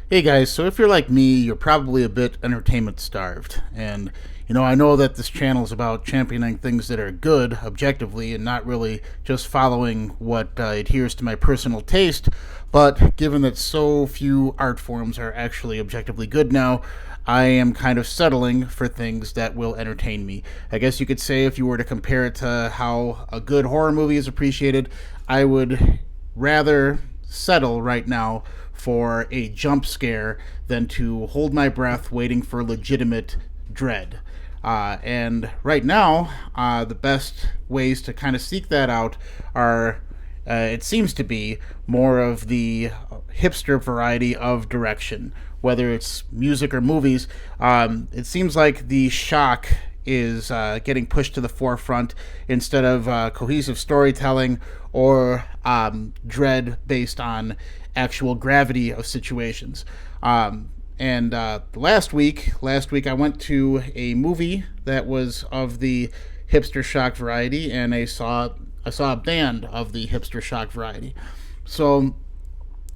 Hey guys, so if you're like me, you're probably a bit entertainment starved. And, I know that this channel is about championing things that are good objectively and not really just following what adheres to my personal taste. But given that so few art forms are actually objectively good now, I am kind of settling for things that will entertain me. I guess you could say if you were to compare it to how a good horror movie is appreciated, I would rather settle right now for a jump scare than to hold my breath waiting for legitimate dread. And right now, the best ways to kind of seek that out are, it seems to be, more of the hipster variety of direction, whether it's music or movies. It seems like the shock is getting pushed to the forefront instead of cohesive storytelling or dread based on actual gravity of situations. And last week I went to a movie that was of the hipster shock variety, and I saw a band of the hipster shock variety. So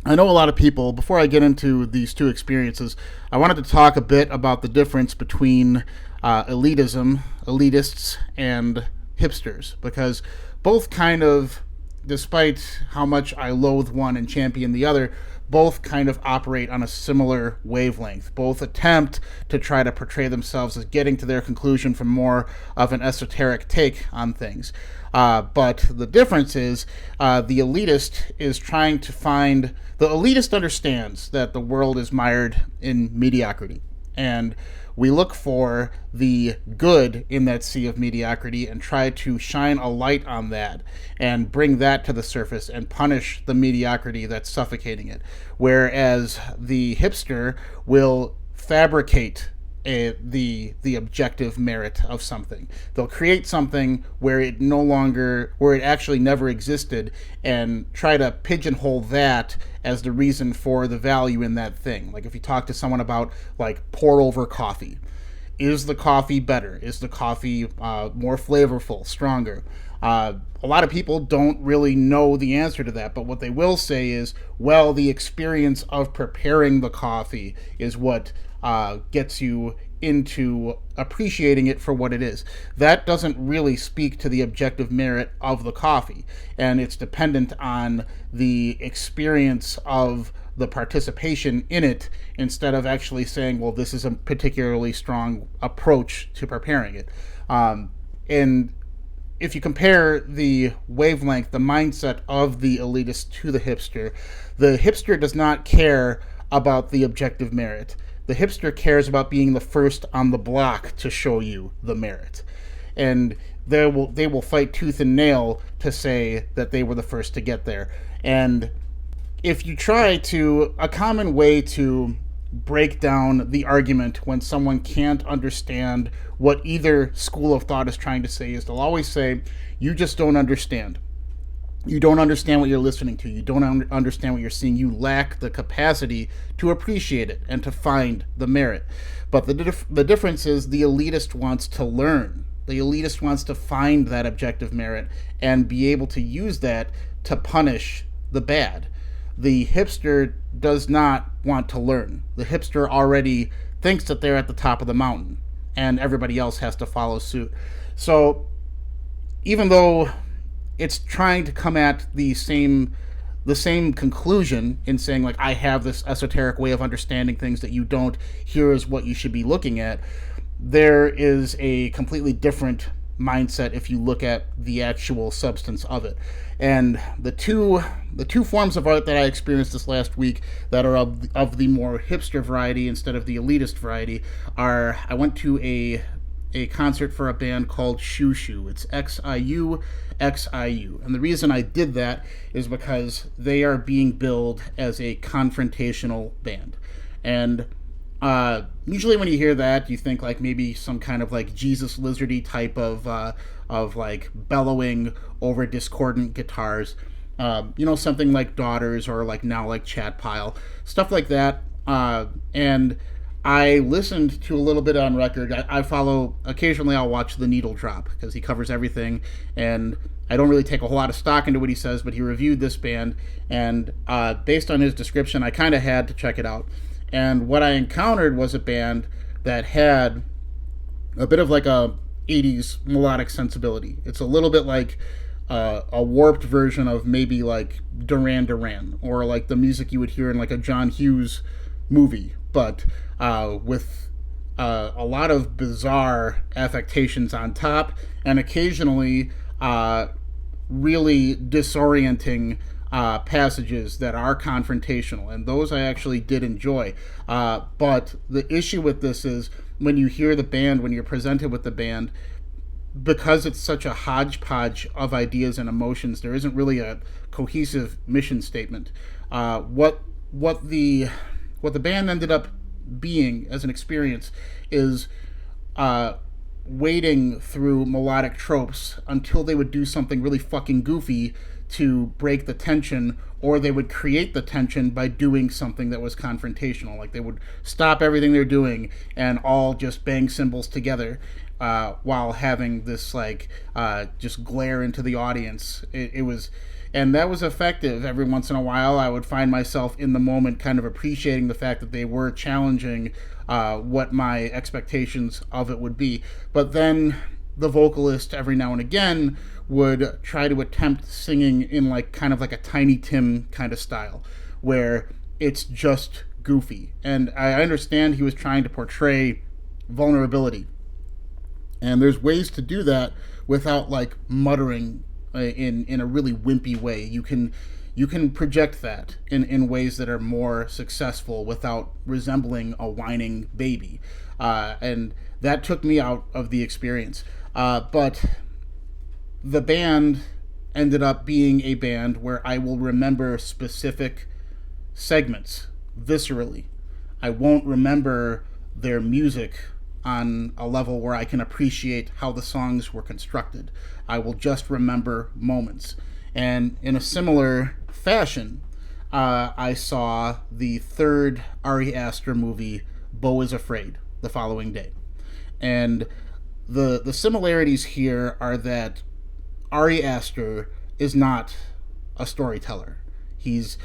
I know a lot of people. Before I get into these two experiences, I wanted to talk a bit about the difference between elitism, elitists, and hipsters, because both kind of, despite how much I loathe one and champion the other, both kind of operate on a similar wavelength. Both attempt to try to portray themselves as getting to their conclusion from more of an esoteric take on things. But the difference is the elitist is trying to find. The elitist understands that the world is mired in mediocrity. And we look for the good in that sea of mediocrity and try to shine a light on that and bring that to the surface and punish the mediocrity that's suffocating it. Whereas the hipster will fabricate the objective merit of something. They'll create something where it actually never existed, and try to pigeonhole that as the reason for the value in that thing. Like if you talk to someone about like pour over coffee, is the coffee better? Is the coffee more flavorful, stronger? A lot of people don't really know the answer to that, but what they will say is, well, the experience of preparing the coffee is what gets you into appreciating it for what it is. That doesn't really speak to the objective merit of the coffee, and it's dependent on the experience of the participation in it, instead of actually saying, well, this is a particularly strong approach to preparing it. And if you compare the wavelength, the mindset of the elitist to the hipster does not care about the objective merit. The hipster cares about being the first on the block to show you the merit. And they will fight tooth and nail to say that they were the first to get there. And if you try to, a common way to break down the argument when someone can't understand what either school of thought is trying to say is, they'll always say, you just don't understand. You don't understand what you're listening to. You don't understand what you're seeing. You lack the capacity to appreciate it and to find the merit. But the difference is the elitist wants to learn. The elitist wants to find that objective merit and be able to use that to punish the bad. The hipster does not want to learn. The hipster already thinks that they're at the top of the mountain and everybody else has to follow suit. So even though it's trying to come at the same conclusion in saying, like, I have this esoteric way of understanding things that you don't, here is what you should be looking at, there is a completely different mindset if you look at the actual substance of it. And the two forms of art that I experienced this last week that are of the more hipster variety instead of the elitist variety are, I went to a concert for a band called Shishu. It's Xiu. And the reason I did that is because they are being billed as a confrontational band. And usually when you hear that, you think like maybe some kind of like Jesus Lizardy type of like bellowing over discordant guitars. Something like Daughters or like now like Chat Pile, stuff like that. And I listened to a little bit on record. I follow, occasionally I'll watch The Needle Drop because he covers everything, and I don't really take a whole lot of stock into what he says, but he reviewed this band, and based on his description, I kind of had to check it out. And what I encountered was a band that had a bit of like a 80s melodic sensibility. It's a little bit like a warped version of maybe like Duran Duran, or like the music you would hear in like a John Hughes movie, but with a lot of bizarre affectations on top, and occasionally really disorienting passages that are confrontational, and those I actually did enjoy. But the issue with this is when you hear the band, when you're presented with the band, because it's such a hodgepodge of ideas and emotions, there isn't really a cohesive mission statement. What the band ended up being as an experience is wading through melodic tropes until they would do something really fucking goofy to break the tension, or they would create the tension by doing something that was confrontational. Like they would stop everything they're doing and all just bang cymbals together while having this like just glare into the audience. It was, and that was effective. Every once in a while I would find myself in the moment kind of appreciating the fact that they were challenging what my expectations of it would be. But then the vocalist every now and again would try to attempt singing in like kind of like a Tiny Tim kind of style, where it's just goofy. And I understand he was trying to portray vulnerability, and there's ways to do that without like muttering in a really wimpy way. You can project that in ways that are more successful without resembling a whining baby, and that took me out of the experience. But the band ended up being a band where I will remember specific segments viscerally. I won't remember their music on a level where I can appreciate how the songs were constructed. I will just remember moments. And in a similar fashion, I saw the third Ari Aster movie, Beau is Afraid, the following day. And the similarities here are that Ari Aster is not a storyteller. The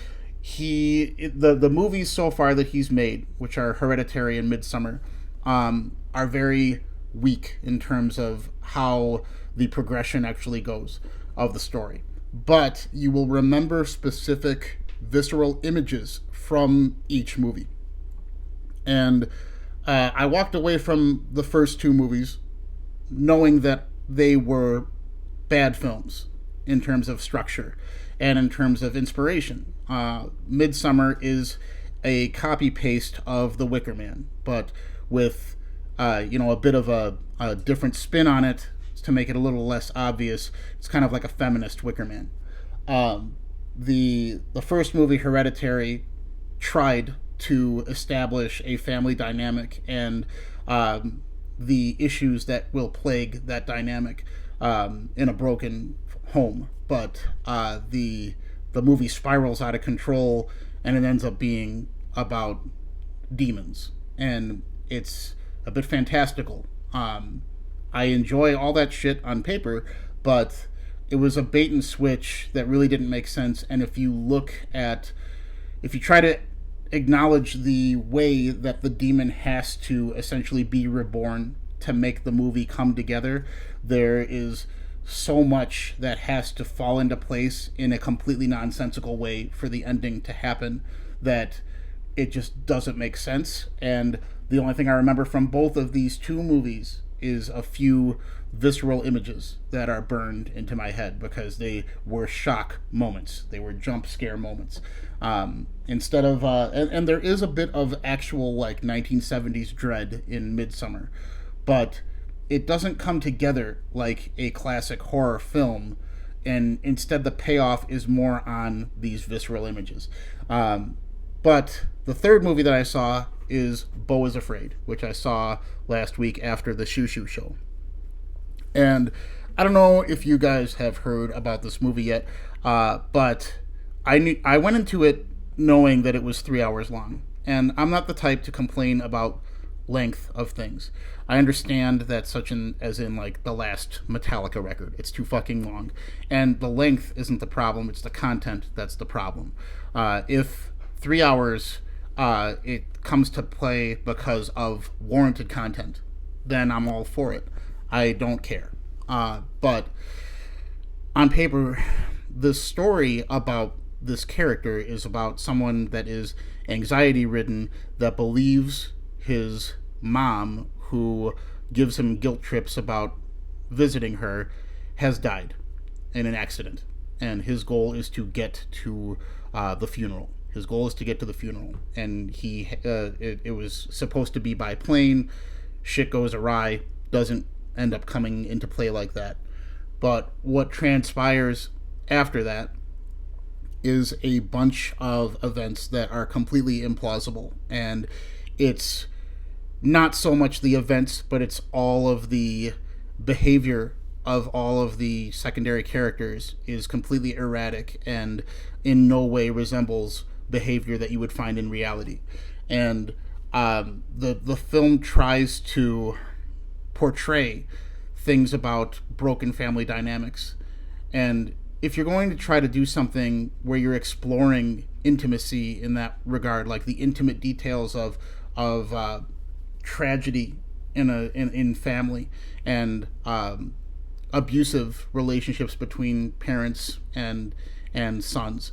movies so far that he's made, which are Hereditary and Midsommar, are very weak in terms of how the progression actually goes of the story. But you will remember specific visceral images from each movie. And I walked away from the first two movies knowing that they were bad films in terms of structure and in terms of inspiration. Midsommar is a copy-paste of The Wicker Man, but with a bit of a different spin on it to make it a little less obvious. It's kind of like a feminist Wicker Man. The first movie, Hereditary, tried to establish a family dynamic and the issues that will plague that dynamic in a broken home. But the movie spirals out of control, and it ends up being about demons, and it's a bit fantastical. I enjoy all that shit on paper, but it was a bait and switch that really didn't make sense. And if you try to acknowledge the way that the demon has to essentially be reborn to make the movie come together, there is so much that has to fall into place in a completely nonsensical way for the ending to happen that it just doesn't make sense. And the only thing I remember from both of these two movies is a few visceral images that are burned into my head because they were shock moments. They were jump scare moments. Instead of and there is a bit of actual like 1970s dread in Midsommar, but it doesn't come together like a classic horror film, and instead the payoff is more on these visceral images. But the third movie that I saw is Beau is Afraid, which I saw last week after the Shishu show. And I don't know if you guys have heard about this movie yet, but I went into it knowing that it was 3 hours long. And I'm not the type to complain about length of things. I understand that as in like the last Metallica record, it's too fucking long. And the length isn't the problem, it's the content that's the problem. If 3 hours, it comes to play because of warranted content, then I'm all for it. I don't care. But on paper, the story about this character is about someone that is anxiety ridden, that believes his mom, who gives him guilt trips about visiting her, has died in an accident. And his goal is to get to the funeral. His goal is to get to the funeral. And it was supposed to be by plane. Shit goes awry. Doesn't end up coming into play like that. But what transpires after that is a bunch of events that are completely implausible. And it's not so much the events, but it's all of the behavior of all of the secondary characters is completely erratic and in no way resembles behavior that you would find in reality. And the film tries to portray things about broken family dynamics. And if you're going to try to do something where you're exploring intimacy in that regard, like the intimate details of tragedy in family and abusive relationships between parents and sons,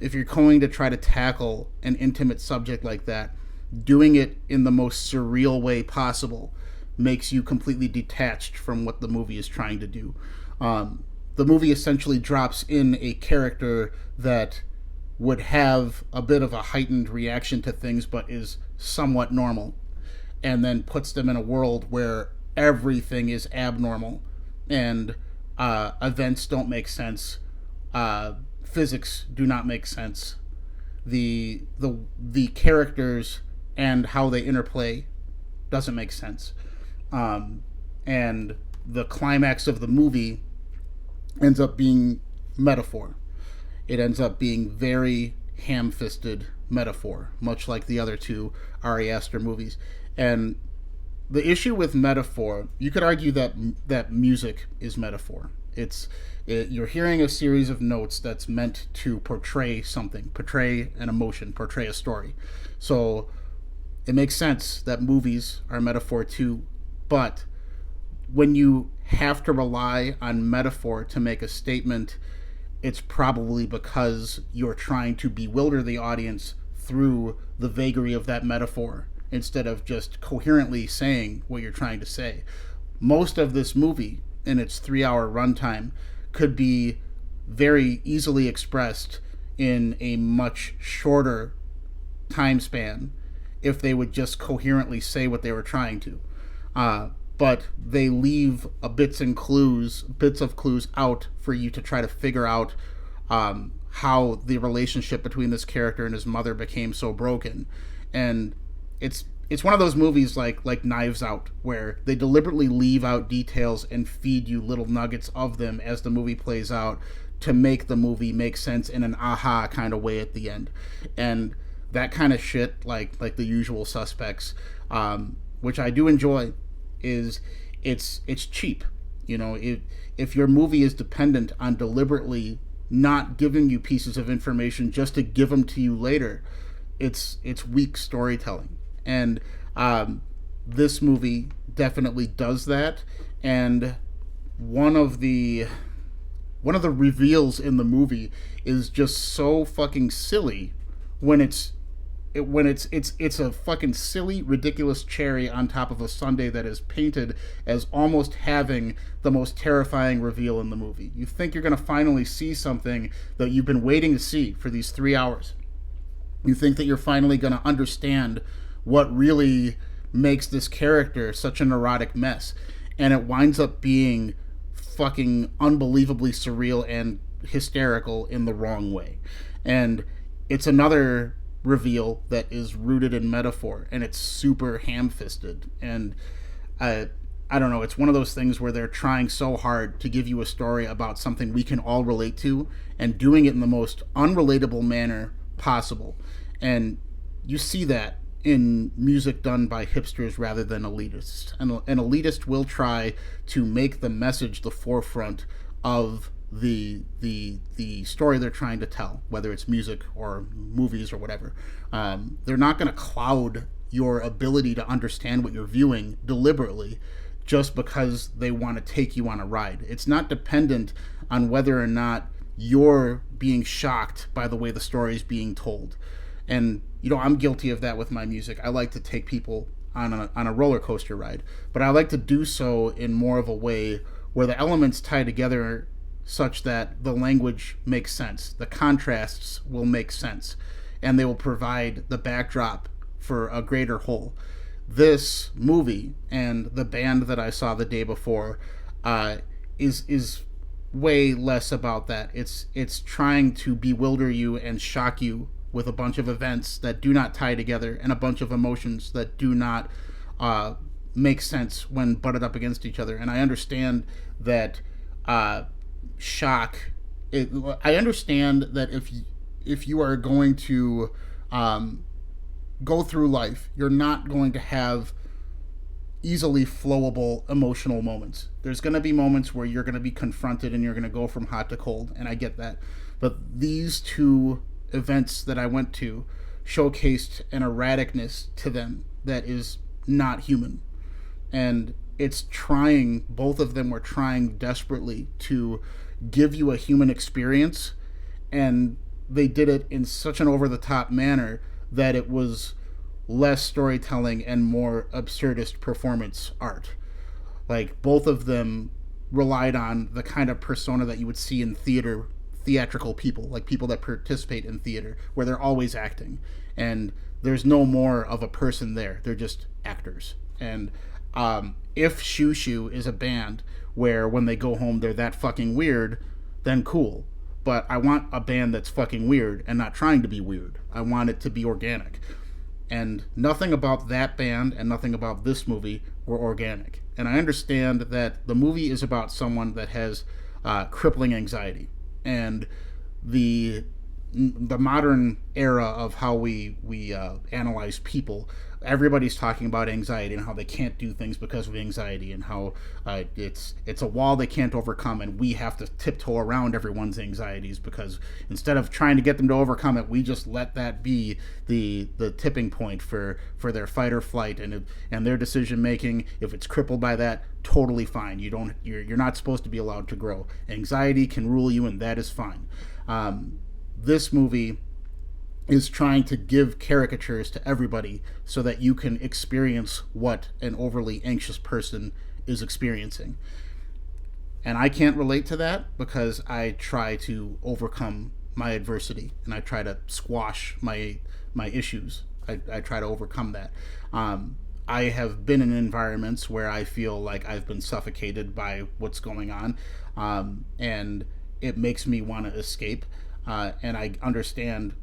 if you're going to try to tackle an intimate subject like that, doing it in the most surreal way possible makes you completely detached from what the movie is trying to do. The movie essentially drops in a character that would have a bit of a heightened reaction to things but is somewhat normal, and then puts them in a world where everything is abnormal and events don't make sense, physics do not make sense, the characters and how they interplay doesn't make sense, and the climax of the movie ends up being metaphor. It ends up being very ham-fisted metaphor, much like the other two Ari Aster movies. And the issue with metaphor, you could argue that music is metaphor. You're hearing a series of notes that's meant to portray something, portray an emotion, portray a story. So it makes sense that movies are metaphor too, but when you have to rely on metaphor to make a statement, it's probably because you're trying to bewilder the audience through the vagary of that metaphor instead of just coherently saying what you're trying to say. Most of this movie, in its 3-hour runtime, could be very easily expressed in a much shorter time span if they would just coherently say what they were trying to. But they leave bits of clues out for you to try to figure out how the relationship between this character and his mother became so broken. And it's one of those movies like Knives Out, where they deliberately leave out details and feed you little nuggets of them as the movie plays out to make the movie make sense in an aha kind of way at the end. And that kind of shit, like The Usual Suspects, which I do enjoy, is it's cheap. You know, if your movie is dependent on deliberately not giving you pieces of information just to give them to you later, it's weak storytelling. And this movie definitely does that. And one of the reveals in the movie is just so fucking silly when it's a fucking silly, ridiculous cherry on top of a sundae that is painted as almost having the most terrifying reveal in the movie. You think you're going to finally see something that you've been waiting to see for these 3 hours. You think that you're finally going to understand what really makes this character such a neurotic mess. And it winds up being fucking unbelievably surreal and hysterical in the wrong way. And it's another reveal that is rooted in metaphor, and it's super ham-fisted. And I don't know, it's one of those things where they're trying so hard to give you a story about something we can all relate to and doing it in the most unrelatable manner possible. And you see that in music done by hipsters rather than elitists. And an elitist will try to make the message the forefront of the story they're trying to tell, whether it's music or movies or whatever. They're not going to cloud your ability to understand what you're viewing deliberately just because they want to take you on a ride. It's not dependent on whether or not you're being shocked by the way the story is being told. And I'm guilty of that with my music. I like to take people on a roller coaster ride, but I like to do so in more of a way where the elements tie together such that the language makes sense, the contrasts will make sense, and they will provide the backdrop for a greater whole. This movie and the band that I saw the day before is way less about that. It's trying to bewilder you and shock you with a bunch of events that do not tie together and a bunch of emotions that do not make sense when butted up against each other. And I understand that shock. I understand that if you are going to go through life, you're not going to have easily flowable emotional moments. There's going to be moments where you're going to be confronted and you're going to go from hot to cold, and I get that. But these two events that I went to showcased an erraticness to them that is not human. And both of them were trying desperately to give you a human experience, and they did it in such an over-the-top manner that it was less storytelling and more absurdist performance art. Like, both of them relied on the kind of persona that you would see in theatrical people, like people that participate in theater, where they're always acting, and there's no more of a person there. They're just actors. And if Shishu is a band where when they go home they're that fucking weird, then cool. But I want a band that's fucking weird and not trying to be weird. I want it to be organic. And nothing about that band and nothing about this movie were organic. And I understand that the movie is about someone that has crippling anxiety. And the modern era of how we analyze people, everybody's talking about anxiety and how they can't do things because of anxiety, and how it's a wall they can't overcome, and we have to tiptoe around everyone's anxieties, because instead of trying to get them to overcome it, we just let that be the tipping point for their fight or flight, and their decision making. If it's crippled by that, totally fine. You're not supposed to be allowed to grow. Anxiety can rule you, and that is fine. This movie is trying to give caricatures to everybody so that you can experience what an overly anxious person is experiencing. And I can't relate to that because I try to overcome my adversity and I try to squash my issues. I try to overcome that. I have been in environments where I feel like I've been suffocated by what's going on, and it makes me want to escape. And I understand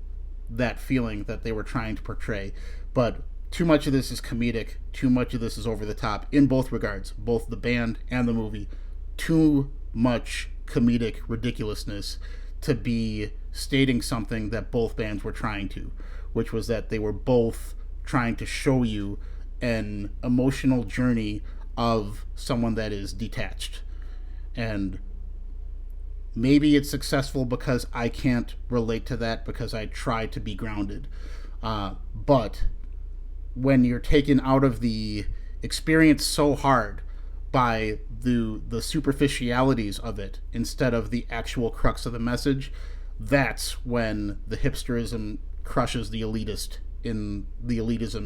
that feeling that they were trying to portray. But too much of this is comedic. Too much of this is over the top in both regards, both the band and the movie. Too much comedic ridiculousness to be stating something that both bands were trying to, which was that they were both trying to show you an emotional journey of someone that is detached. And maybe it's successful because I can't relate to that because I try to be grounded. But when you're taken out of the experience so hard by the superficialities of it instead of the actual crux of the message, that's when the hipsterism crushes the elitism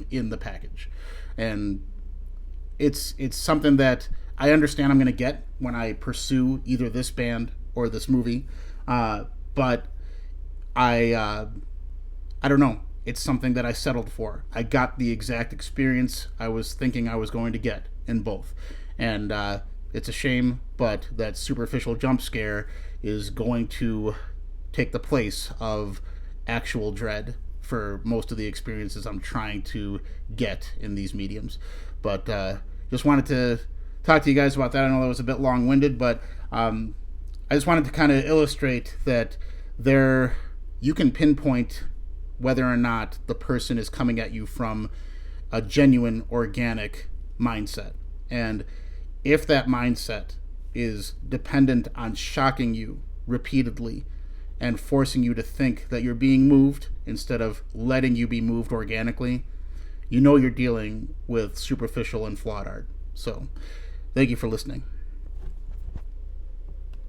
in the package. And it's something that I understand I'm going to get when I pursue either this band or this movie, but I don't know. It's something that I settled for. I got the exact experience I was thinking I was going to get in both, and it's a shame, but that superficial jump scare is going to take the place of actual dread for most of the experiences I'm trying to get in these mediums. But just wanted to talk to you guys about that. I know that was a bit long-winded, but I just wanted to kind of illustrate that you can pinpoint whether or not the person is coming at you from a genuine, organic mindset. And if that mindset is dependent on shocking you repeatedly and forcing you to think that you're being moved instead of letting you be moved organically, you know you're dealing with superficial and flawed art. So, thank you for listening.